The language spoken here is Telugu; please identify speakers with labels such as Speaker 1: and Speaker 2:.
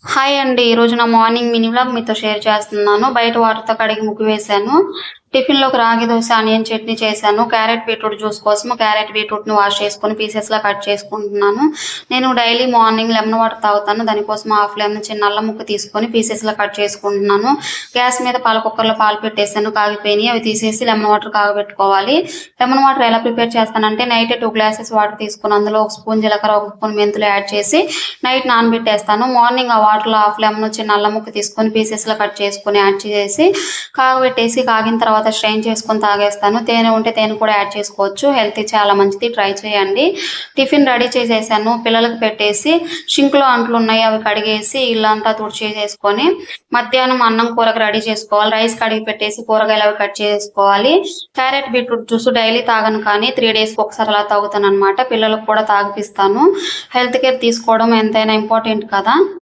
Speaker 1: హాయ్ అండి. ఈరోజు నా మార్నింగ్ మినీ వ్లాగ్ మీతో షేర్ చేస్తున్నాను. బయట వాటర్‌తో కడిగి ముగ్గు వేశాను. టిఫిన్‌లోకి రాగి దోస, ఆనియన్ చట్నీ చేశాను. క్యారెట్, బీట్రూట్ జ్యూస్ కోసం క్యారెట్, బీట్రూట్‌ని వాష్ చేసుకొని పీసెస్‌లా కట్ చేసుకుంటున్నాను. నేను డైలీ మార్నింగ్ లెమన్ వాటర్ తాగుతాను. దానికోసం హాఫ్ లెమన్ చిన్న అల్లం ముక్క తీసుకొని పీసెస్‌లా కట్ చేసుకుంటున్నాను. గ్యాస్ మీద పాల కుక్కర్‌లో పాలు పెట్టేసాను. కాగిపోయినాయి. అవి తీసేసి లెమన్ వాటర్ కాగబెట్టుకోవాలి. లెమన్ వాటర్ ఎలా ప్రిపేర్ చేస్తానంటే నైట్ 2 గ్లాసెస్ వాటర్ తీసుకొని అందులో ఒక స్పూన్ జీలకర్ర, ఒక స్పూన్ మెంతులు యాడ్ చేసి నైట్ నానబెట్టేస్తాను. మార్నింగ్ ఆ వాటర్‌లో హాఫ్ లెమన్, చిన్న అల్లం ముక్క తీసుకొని పీసెస్‌లా కట్ చేసుకొని యాడ్ చేసి కాగబెట్టేసి కాగిన తర్వాత స్ట్రెయిన్ చేసుకొని తాగేస్తాను. తేనె ఉంటే తేనె కూడా యాడ్ చేసుకోవచ్చు. హెల్త్‌కి చాలా మంచిది. ట్రై చేయండి. టిఫిన్ రెడీ చేసేసాను. పిల్లలకి పెట్టేసి షింక్‌లో అంట్లున్నాయి. అవి కడిగేసి ఇల్లంతా తుడిచేసేసుకొని మధ్యాహ్నం అన్నం కూరకి రెడీ చేసుకోవాలి. రైస్ కడిగి పెట్టేసి కూరగాయలు అవి కట్ చేసుకోవాలి. క్యారెట్, బీట్రూట్ జ్యూస్ డైలీ తాగను కానీ 3 డేస్‌కి ఒకసారి అలా తాగుతాననమాట. పిల్లలకు కూడా తాగిపిస్తాను. హెల్త్ కేర్ తీసుకోవడం ఎంతైనా ఇంపార్టెంట్ కదా!